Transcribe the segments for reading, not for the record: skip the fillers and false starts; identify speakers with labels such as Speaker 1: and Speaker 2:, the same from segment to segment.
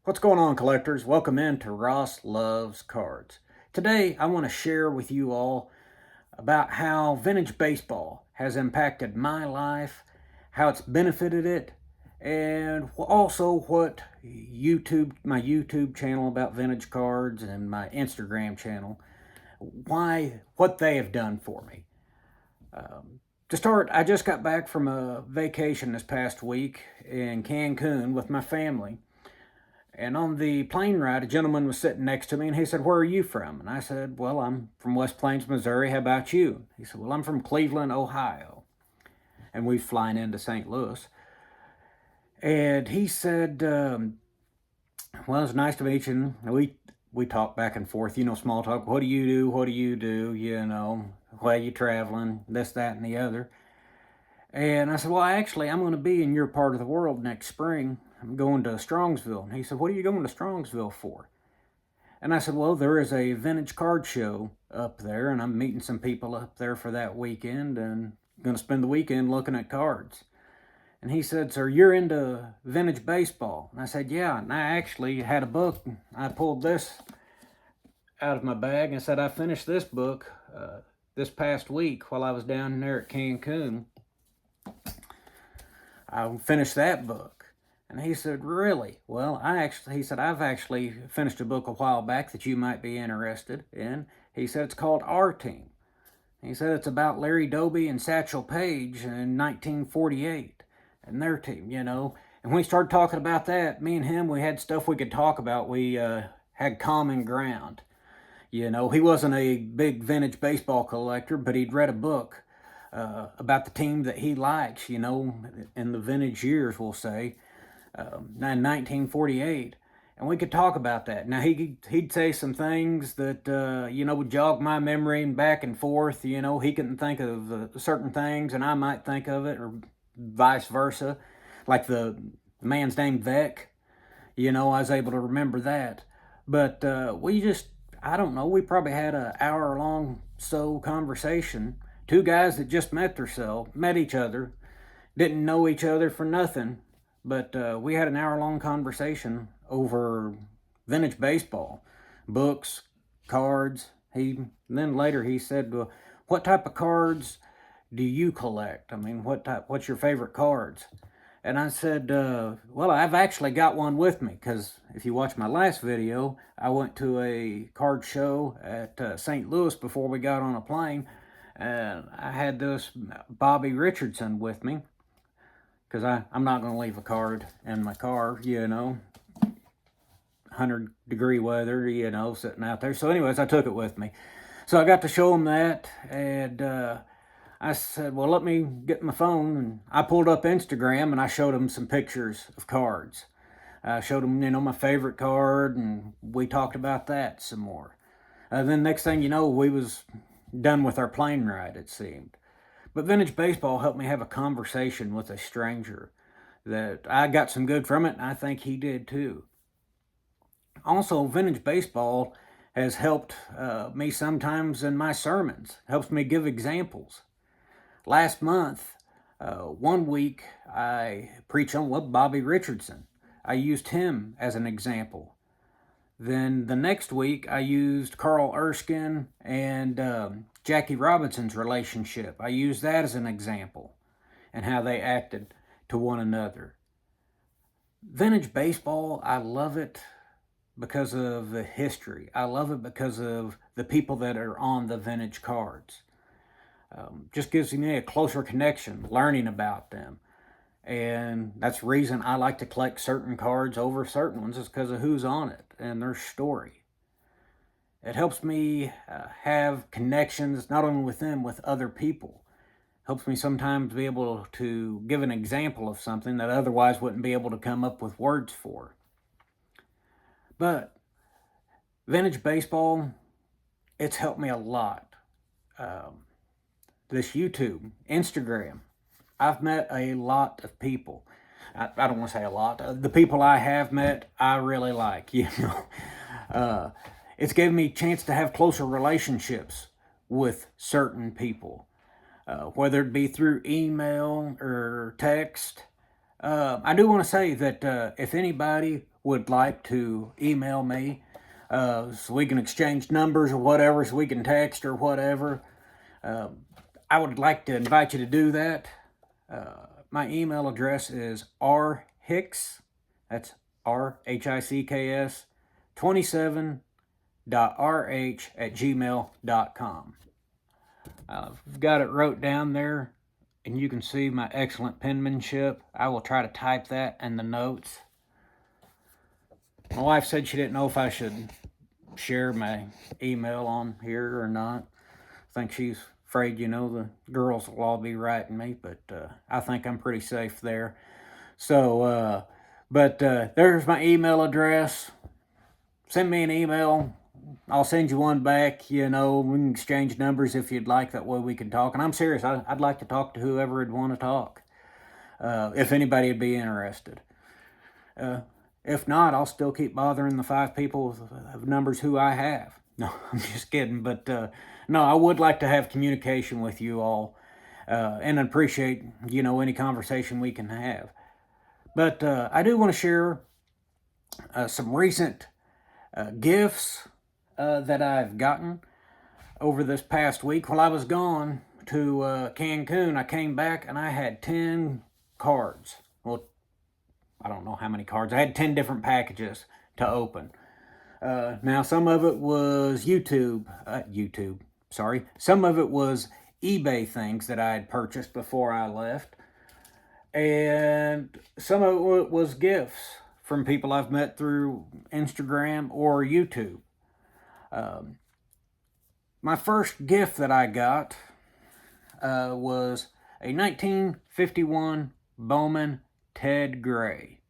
Speaker 1: What's going on, collectors? Welcome in to Ross Loves Cards. Today, I want to share with you all about how vintage baseball has impacted my life, how it's benefited it, and also what my YouTube channel about vintage cards and my Instagram channel, what they have done for me. To start, I just got back from a vacation this past week in Cancun with my family. And on the plane ride, a gentleman was sitting next to me and he said, "Where are you from?" And I said, "Well, I'm from West Plains, Missouri. How about you?" He said, "Well, I'm from Cleveland, Ohio." And we flying into St. Louis. And he said, "Well, it's nice to meet you." And we talked back and forth, small talk. What do you do? What do you do? Where are you traveling? This, that, and the other. And I said, "Well, actually, I'm going to be in your part of the world next spring. I'm going to Strongsville." And he said, "What are you going to Strongsville for?" And I said, "Well, there is a vintage card show up there, and I'm meeting some people up there for that weekend and going to spend the weekend looking at cards." And he said, "Sir, you're into vintage baseball?" And I said, "Yeah." And I actually had a book. I pulled this out of my bag and said, "I finished this book this past week while I was down there at Cancun. I finished that book." And he said, "Really?" "Well, he said, I've actually finished a book a while back that you might be interested in." He said, "It's called Our Team." He said, "It's about Larry Doby and Satchel Paige in 1948 and their team. And when we started talking about that, me and him, we had stuff we could talk about. We had common ground. He wasn't a big vintage baseball collector, but he'd read a book about the team that he likes, in the vintage years, we'll say, in 1948. And we could talk about that. Now, he'd say some things that, would jog my memory and back and forth. He couldn't think of certain things, and I might think of it, or vice versa. Like the man's name Vec, I was able to remember that. But I don't know, we probably had an hour-long conversation. Two guys that just met each other, didn't know each other for nothing, but we had an hour-long conversation over vintage baseball, books, cards. Then later he said, "Well, what type of cards do you collect? I mean, what's your favorite cards?" And I said, "Well, I've actually got one with me, because if you watch my last video, I went to a card show at St. Louis before we got on a plane, and I had this Bobby Richardson with me, because I'm not going to leave a card in my car, 100-degree weather, sitting out there." So anyways, I took it with me. So I got to show him that, and I said, "Well, let me get my phone." And I pulled up Instagram and I showed him some pictures of cards. I showed him, my favorite card, and we talked about that some more. Then next thing you know, we was done with our plane ride, it seemed. But vintage baseball helped me have a conversation with a stranger that I got some good from it, and I think he did too. Also, vintage baseball has helped me sometimes in my sermons, helps me give examples. Last month, one week, I preached on Bobby Richardson. I used him as an example. Then the next week, I used Carl Erskine and Jackie Robinson's relationship. I used that as an example and how they acted to one another. Vintage baseball, I love it because of the history. I love it because of the people that are on the vintage cards. Just gives me a closer connection, learning about them. And that's the reason I like to collect certain cards over certain ones, is because of who's on it and their story. It helps me have connections, not only with them, with other people. Helps me sometimes be able to give an example of something that otherwise wouldn't be able to come up with words for. But vintage baseball, it's helped me a lot. This YouTube, Instagram, I've met a lot of people. I don't want to say a lot. The people I have met, I really like, It's given me a chance to have closer relationships with certain people, whether it be through email or text. I do want to say that if anybody would like to email me so we can exchange numbers or whatever, so we can text or whatever, I would like to invite you to do that. My email address is rhicks, that's RHICKS, 27.rh@gmail.com. I've got it wrote down there, and you can see my excellent penmanship. I will try to type that in the notes. My wife said she didn't know if I should share my email on here or not. I think she's afraid, the girls will all be writing me, but I think I'm pretty safe there. So, there's my email address. Send me an email. I'll send you one back. We can exchange numbers if you'd like. That way we can talk. And I'm serious. I'd like to talk to whoever would want to talk, if anybody would be interested. If not, I'll still keep bothering the 5 people of numbers who I have. No, I'm just kidding. But no, I would like to have communication with you all and appreciate, any conversation we can have. But I do want to share some recent gifts that I've gotten over this past week. While I was gone to Cancun, I came back and I had 10 cards. Well, I don't know how many cards. I had 10 different packages to open. Now, some of it was some of it was eBay things that I had purchased before I left. And some of it was gifts from people I've met through Instagram or YouTube. My first gift that I got was a 1951 Bowman Ted Gray.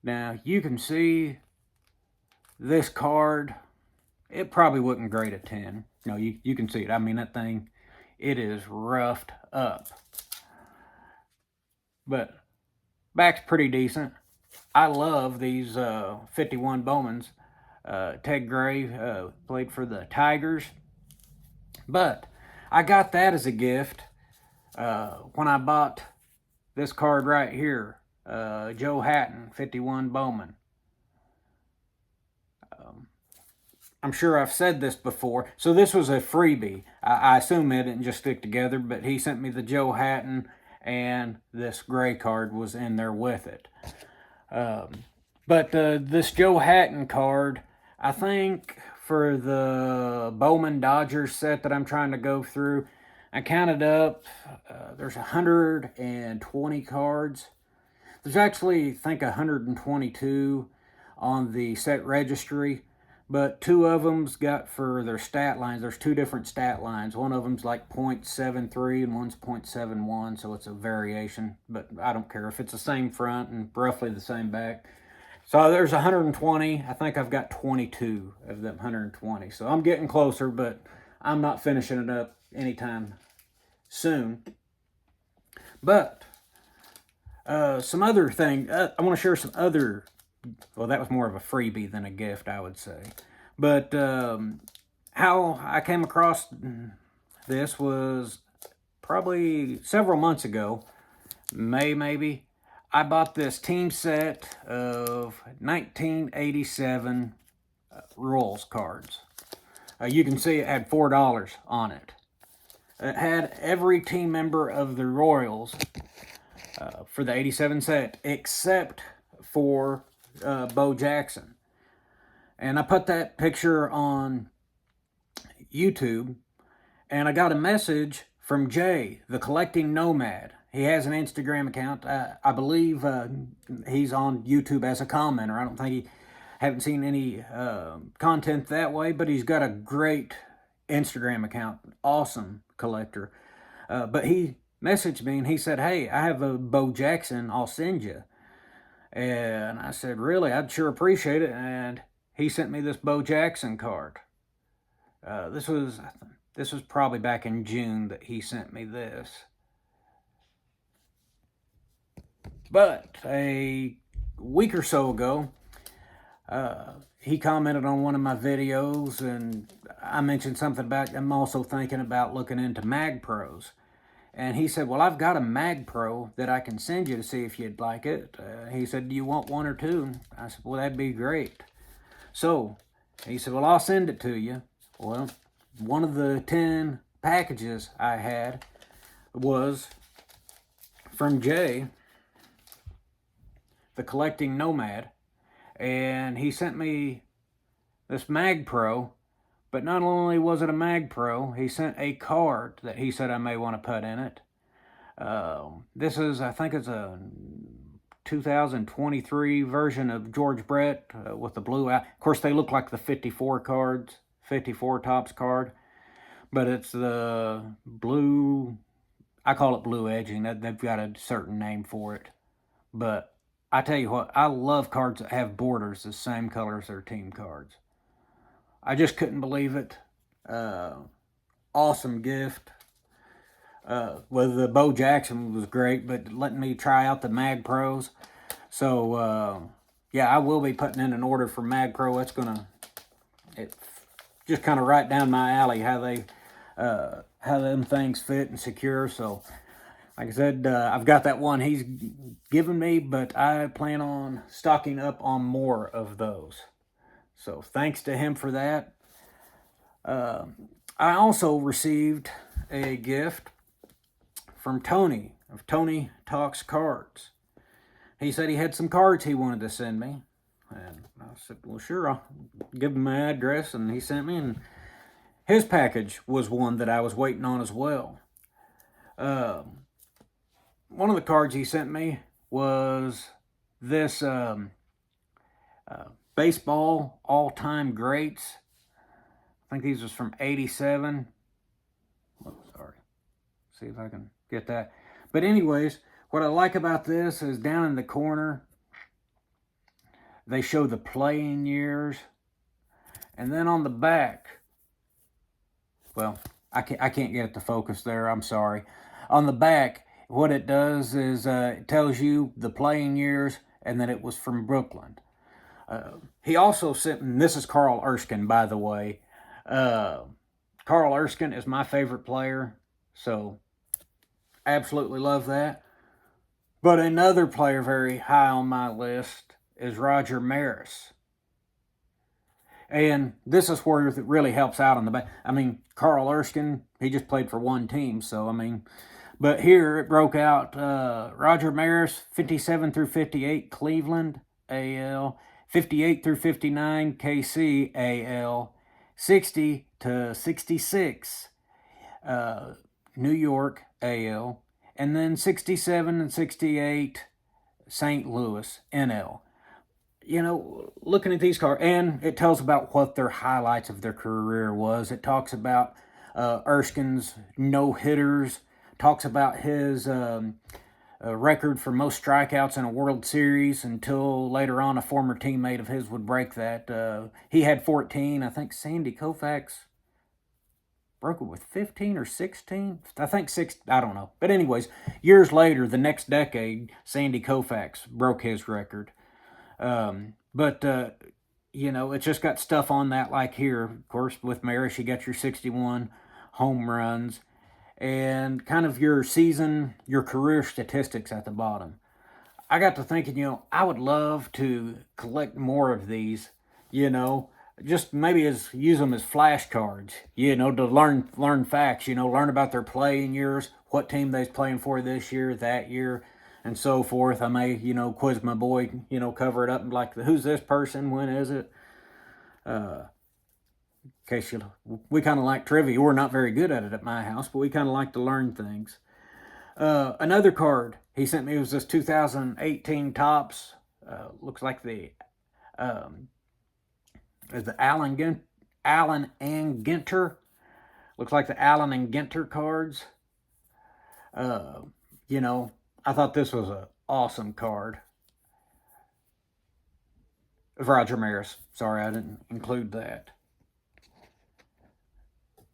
Speaker 1: Now, you can see this card. It probably wouldn't grade a 10. No, you can see it. I mean, that thing, it is roughed up. But back's pretty decent. I love these 51 Bowmans. Ted Gray played for the Tigers. But I got that as a gift when I bought this card right here. Joe Hatton, 51 Bowman. I'm sure I've said this before. So this was a freebie. I assume it didn't just stick together, but he sent me the Joe Hatton, and this Gray card was in there with it. But this Joe Hatton card, I think for the Bowman Dodgers set that I'm trying to go through, I counted up, there's 120 cards. There's actually, I think, 122 on the set registry, but 2 of them's got for their stat lines. There's 2 different stat lines. One of them's like .73 and one's .71, so it's a variation, but I don't care if it's the same front and roughly the same back. So there's 120. I think I've got 22 of them 120. So I'm getting closer, but I'm not finishing it up anytime soon. But some other thing, I want to share some other, well, that was more of a freebie than a gift, I would say. But how I came across this was probably several months ago, May maybe. I bought this team set of 1987 Royals cards. You can see it had $4 on it. It had every team member of the Royals for the 87 set, except for Bo Jackson. And I put that picture on YouTube, and I got a message from Jay, the Collecting Nomad. He has an Instagram account. I believe he's on YouTube as a commenter. I don't think haven't seen any content that way, but he's got a great Instagram account. Awesome collector. But he messaged me and he said, "Hey, I have a Bo Jackson. I'll send you." And I said, "Really? I'd sure appreciate it." And he sent me this Bo Jackson card. This was probably back in June that he sent me this. But a week or so ago, he commented on one of my videos, and I mentioned something about I'm also thinking about looking into Mag Pros. And he said, well, I've got a Mag Pro that I can send you to see if you'd like it. He said, do you want one or two? I said, well, that'd be great. So he said, well, I'll send it to you. Well, one of the 10 packages I had was from Jay, the Collecting Nomad. And he sent me this Mag Pro. But not only was it a Mag Pro, he sent a card that he said I may want to put in it. This is, I think it's a 2023 version of George Brett with the blue out. Of course, they look like the 54 cards, 54 Topps card. But it's the blue, I call it blue edging. They've got a certain name for it. But I tell you what, I love cards that have borders the same color as their team cards. I just couldn't believe it. Awesome gift. Well, the Bo Jackson was great, but letting me try out the Mag Pros. So, yeah, I will be putting in an order for Mag Pro. It's just kind of right down my alley how them things fit and secure. So, like I said, I've got that one he's given me, but I plan on stocking up on more of those. So thanks to him for that. I also received a gift from Tony of Tony Talks Cards. He said he had some cards he wanted to send me. And I said, well, sure, I'll give him my address. And he sent me, and his package was one that I was waiting on as well. One of the cards he sent me was this baseball all-time greats. I think these was from 87. Oh, sorry. See if I can get that. But anyways, what I like about this is down in the corner, they show the playing years. And then on the back, well, I can't get it to focus there. I'm sorry. On the back, what it does is it tells you the playing years and that it was from Brooklyn. He also sent, and this is Carl Erskine, by the way. Carl Erskine is my favorite player, so absolutely love that. But another player very high on my list is Roger Maris. And this is where it really helps out on the back. I mean, Carl Erskine, he just played for one team, so I mean, but here it broke out Roger Maris, 57 through 58, Cleveland, AL, 58 through 59, KC, AL, 60 to 66, New York, AL, and then 67 and 68, St. Louis, NL. You know, looking at these cards, and it tells about what their highlights of their career was. It talks about Erskine's no-hitters, talks about his record for most strikeouts in a World Series until later on a former teammate of his would break that. He had 14. I think Sandy Koufax broke it with 15 or 16. I think 6. I don't know. But anyways, years later, the next decade, Sandy Koufax broke his record. You know, it's just got stuff on that like here. Of course, with Maris, you got your 61 home runs and kind of your season, your career statistics at the bottom. I got to thinking, you know, I would love to collect more of these, you know, just maybe use them as flashcards, you know, to learn facts, you know, learn about their playing years, what team they's playing for this year, that year, and so forth. I may, you know, quiz my boy, you know, cover it up and like, who's this person? When is it? In case we kind of like trivia. We're not very good at it at my house, but we kind of like to learn things. Another card he sent me was this 2018 Topps. Looks like the Allen and Ginter. Looks like the Allen and Ginter cards. You know, I thought this was an awesome card. Of Roger Maris. Sorry, I didn't include that.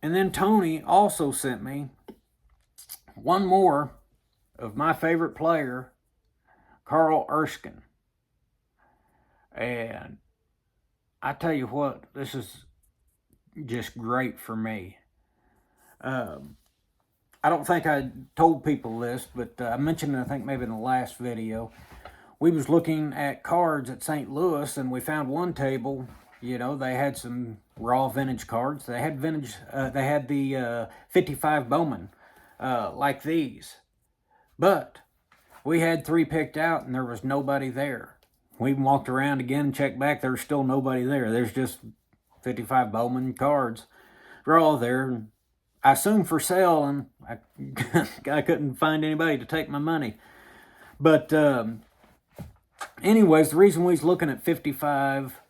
Speaker 1: And then Tony also sent me one more of my favorite player, Carl Erskine. And I tell you what, this is just great for me. I don't think I told people this, but I mentioned it, I think maybe in the last video. We was looking at cards at St. Louis, and we found one table. You know, they had some raw vintage cards. They had vintage. They had the 55 Bowman, like these. But we had 3 picked out, and there was nobody there. We walked around again and checked back. There's still nobody there. There's just 55 Bowman cards. They're all there. I assumed for sale, and I couldn't find anybody to take my money. But anyways, the reason we was looking at 55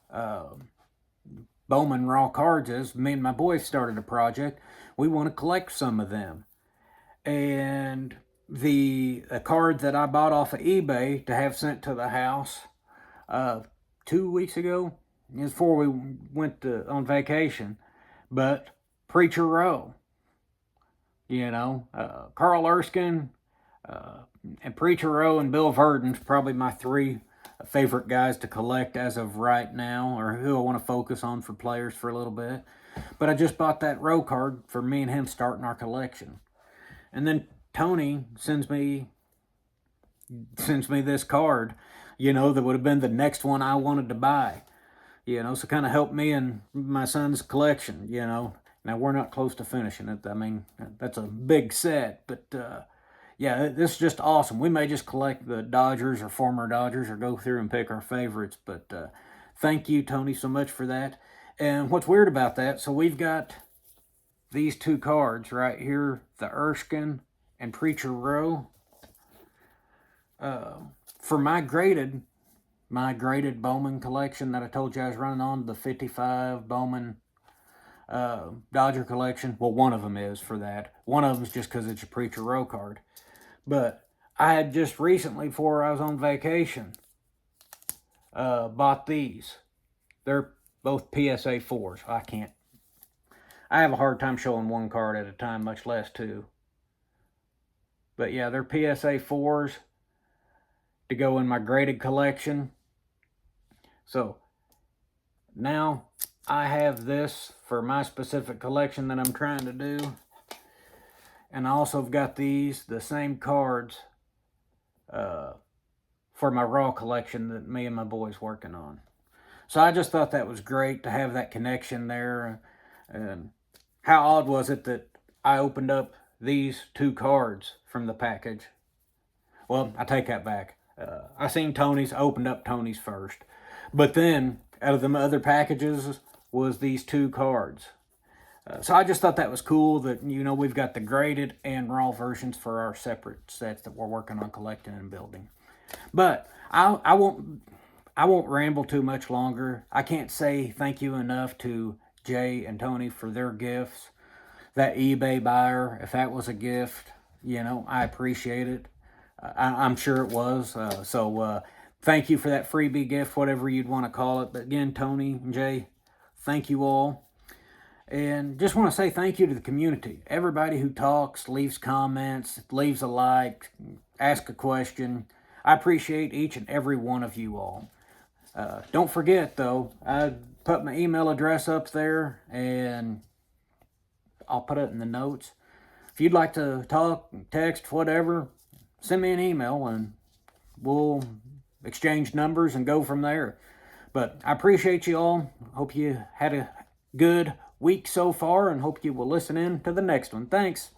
Speaker 1: Bowman raw cards is me and my boys started a project. We want to collect some of them. And a card that I bought off of eBay to have sent to the house 2 weeks ago, before we went on vacation, but Preacher Row, you know, Carl Erskine, and Preacher Row and Bill Verdon's probably my 3 favorite guys to collect as of right now, or who I want to focus on for players for a little bit. But I just bought that Row card for me and him starting our collection. And then Tony sends me this card, you know, that would have been the next one I wanted to buy. You know, so kind of helped me in my son's collection, you know. Now, we're not close to finishing it. I mean, that's a big set, but yeah, this is just awesome. We may just collect the Dodgers or former Dodgers or go through and pick our favorites, but thank you, Tony, so much for that. And what's weird about that, so we've got these 2 cards right here, the Erskine and Preacher Row. For my graded Bowman collection that I told you I was running on, the 55 Bowman Dodger collection. Well, one of them is for that. One of them is just because it's a Preacher Row card. But I had just recently, before I was on vacation, bought these. They're both PSA 4s. I have a hard time showing one card at a time, much less 2. But yeah, they're PSA 4s to go in my graded collection. So now I have this for my specific collection that I'm trying to do. And I also have got the same cards for my raw collection that me and my boys working on. So I just thought that was great to have that connection there. And how odd was it that I opened up these 2 cards from the package? Well, I take that back. I seen Tony's, opened up Tony's first. But then, out of the other packages, was these 2 cards. So I just thought that was cool that, you know, we've got the graded and raw versions for our separate sets that we're working on collecting and building. But I won't ramble too much longer. I can't say thank you enough to Jay and Tony for their gifts. That eBay buyer, if that was a gift, you know, I appreciate it. I'm sure it was. So thank you for that freebie gift, whatever you'd want to call it. But again, Tony and Jay, thank you all. And just want to say thank you to the community. Everybody who talks, leaves comments, leaves a like, asks a question. I appreciate each and every one of you all. Don't forget, though, I put my email address up there, and I'll put it in the notes. If you'd like to talk, text, whatever, send me an email, and we'll exchange numbers and go from there. But I appreciate you all. Hope you had a good week so far, and hope you will listen in to the next one. Thanks.